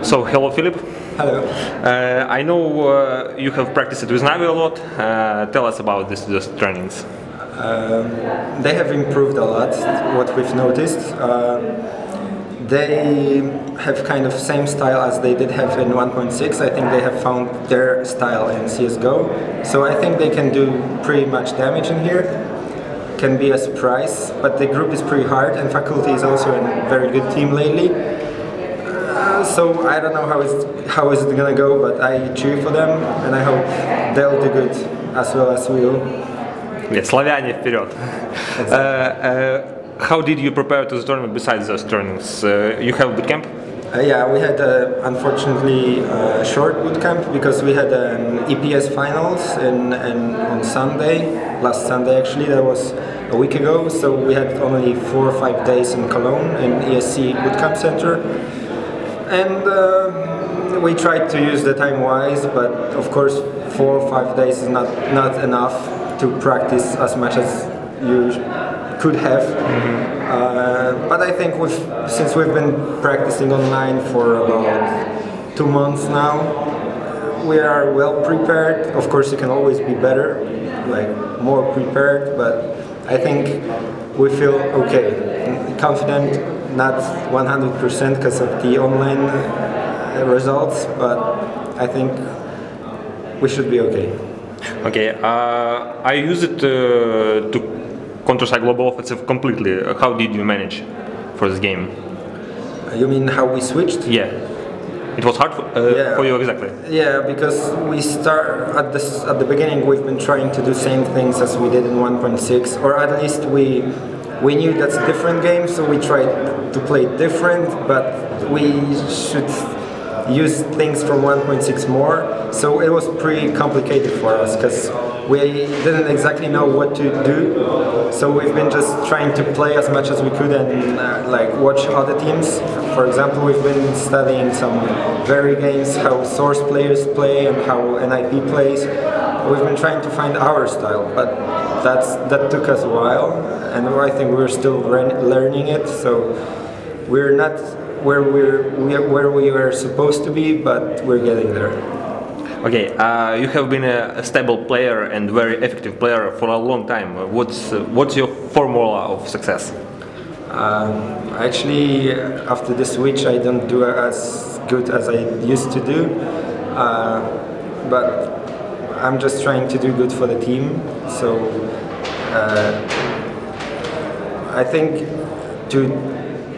So, hello Philip. Hello. I know you have practiced with Navi a lot. Tell us about these trainings. They have improved a lot, what we've noticed. They have kind of same style as they did have in 1.6. I think they have found their style in CSGO. So I think they can do pretty much damage in here. Can be a surprise, but the group is pretty hard and faculty is also a very good team lately. So I don't know how is it gonna go, but I cheer for them and I hope they'll do good as well as we will. Yeah, Славяне вперед. How did you prepare to the tournament besides those trainings? You have boot camp? Yeah, we had unfortunately a short boot camp because we had an EPS finals on Sunday, last Sunday actually, that was a week ago, so we had only 4 or 5 days in Cologne in ESC boot camp center. And we tried to use the time wise, but of course 4 or 5 days is not enough to practice as much as you could have. But I think since we've been practicing online for about 2 months now, we are well prepared. Of course you can always be better, like more prepared, but I think we feel okay, confident. Not 100% because of the online results, but I think we should be okay. Okay, I use it to Counter-Strike Global Offensive completely. How did you manage for this game? You mean how we switched? Yeah. It was hard for you, exactly. Yeah, because we start at the beginning. We've been trying to do same things as we did in 1.6, or at least we knew that's a different game, so we tried to play different, but we should use things from 1.6 more. So it was pretty complicated for us because we didn't exactly know what to do. So we've been just trying to play as much as we could and like watch other teams. For example, we've been studying some very games, how Source players play and how NIP plays. We've been trying to find our style, but that took us a while, and I think we're still learning it. So we're not where we were supposed to be, but we're getting there. Okay, you have been a stable player and very effective player for a long time. What's your formula of success? Actually, after the switch, I don't do as good as I used to do, but I'm just trying to do good for the team. So I think to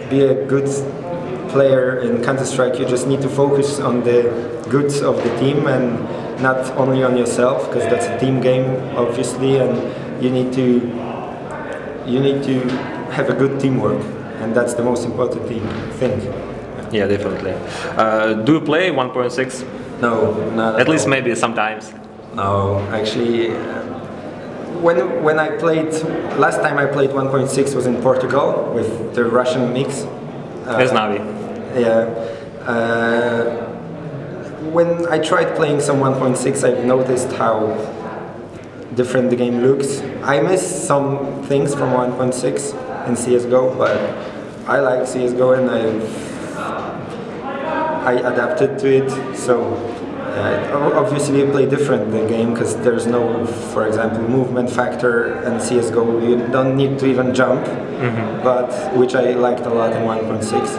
be a good player in Counter-Strike, you just need to focus on the goods of the team and not only on yourself, because that's a team game, obviously, and you need to have a good teamwork, and that's the most important thing. Yeah, definitely. Do you play 1.6? No, not at least maybe sometimes. No, actually, when I played, last time I played 1.6 was in Portugal with the Russian mix. There's Navi. Yeah. When I tried playing some 1.6, I've noticed how different the game looks. I miss some things from 1.6 in CSGO, but I like CSGO and I adapted to it. So obviously you play different the game because there's no, for example, movement factor in CSGO. You don't need to even jump, but which I liked a lot in 1.6.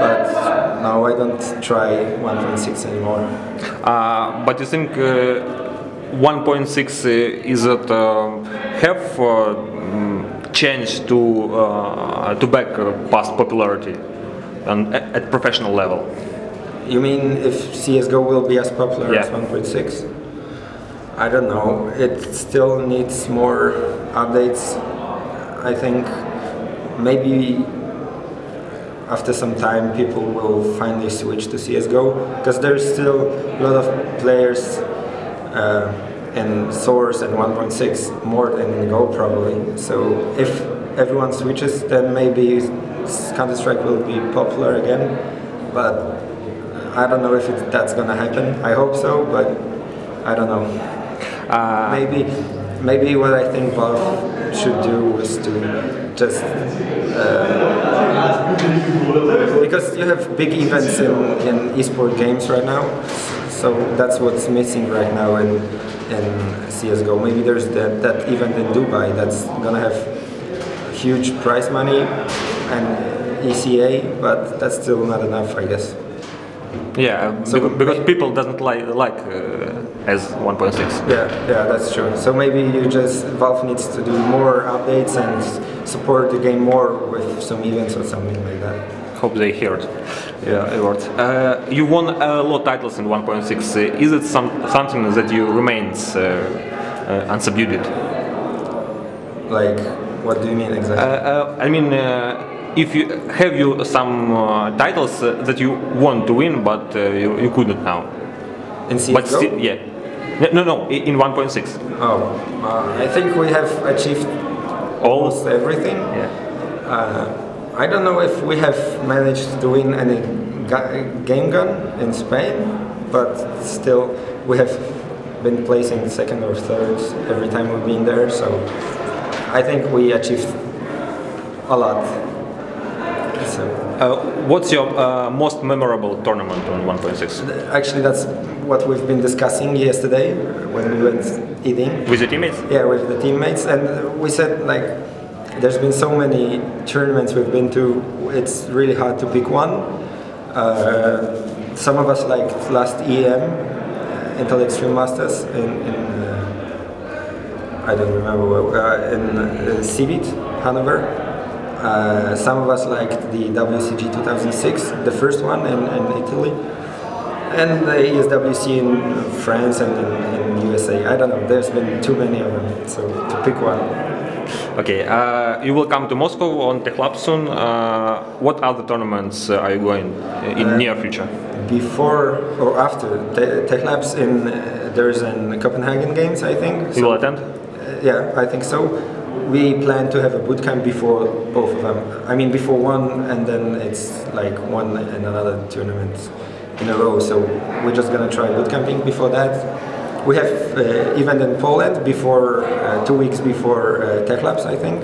But now I don't try 1.6 anymore. But you think 1.6 is it have changed to back past popularity and at professional level? You mean if CSGO will be as popular as 1.6? I don't know. It still needs more updates. I think maybe after some time people will finally switch to CSGO, because there's still a lot of players in Source and 1.6, more than in Go probably. So if everyone switches, then maybe Counter-Strike will be popular again, but I don't know if that's gonna happen. I hope so, but I don't know. Maybe what I think Valve should do is to just because you have big events in esport games right now, so that's what's missing right now in CSGO. Maybe there's that event in Dubai that's gonna have huge prize money and ECA, but that's still not enough, I guess. Yeah, so because people doesn't like as 1.6. Yeah, that's true. So maybe Valve needs to do more updates and support the game more with some events or something like that. Hope they hear it. Yeah, it works. You won a lot of titles in 1.6. Is it something that you remains unsubdued? Like, what do you mean exactly? I mean, if you have some titles that you want to win, but you couldn't now. In CSGO? But still, yeah. No, in 1.6. Oh, I think we have achieved almost everything. Yeah. I don't know if we have managed to win any game gun in Spain, but still we have been placing second or third every time we've been there, so I think we achieved a lot. So, what's your most memorable tournament on 1.6? Actually, that's what we've been discussing yesterday when we went eating. With the teammates? Yeah, with the teammates, and we said like, there's been so many tournaments we've been to, it's really hard to pick one. Some of us liked last EM, Intel Extreme Masters in I don't remember where, in Civit, Hanover. Some of us liked the WCG 2006, the first one in Italy, and the ESWC in France and in USA. I don't know, there's been too many of them, so to pick one. Okay, you will come to Moscow on Tech Lab soon. What other tournaments are you going in near future? Boefore or after Tech Labs, there's in Copenhagen Games, I think. You will attend? Yeah, I think so. We plan to have a bootcamp before both of them. I mean, before one, and then it's like one and another tournament in a row. So we're just gonna try bootcamping before that. We have event in Poland before 2 weeks before Tech Labs, I think.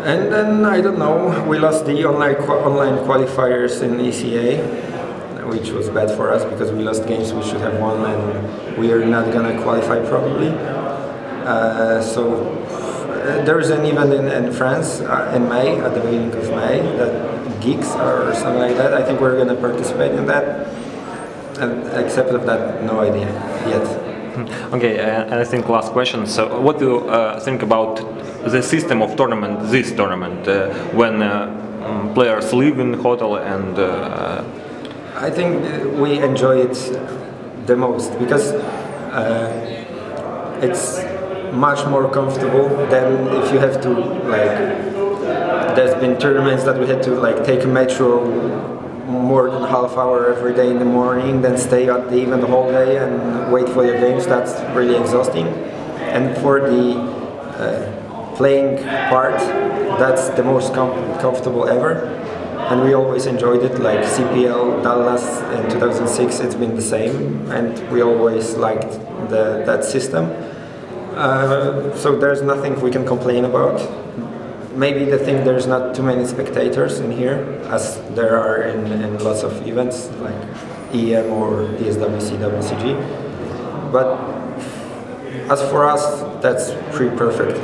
And then I don't know. We lost the online qualifiers in ECA, which was bad for us because we lost games we should have won, and we are not gonna qualify probably. So there is an event in France in May, at the beginning of May, that Geeks or something like that. I think we're gonna participate in that. And except of that, no idea yet. Okay, and I think last question. So, what do you think about the system of tournament? This tournament, when players live in the hotel and. I think we enjoy it the most because it's much more comfortable than if you have to like. There's been tournaments that we had to like take a metro more than half hour every day in the morning, then stay at the event the whole day and wait for your games. That's really exhausting. And for the playing part, that's the most comfortable ever. And we always enjoyed it, like CPL, Dallas in 2006, it's been the same. And we always liked that system. So there's nothing we can complain about. Maybe the thing there's not too many spectators in here, as there are in lots of events like EM or ESWC, WCG. But as for us, that's pretty perfect.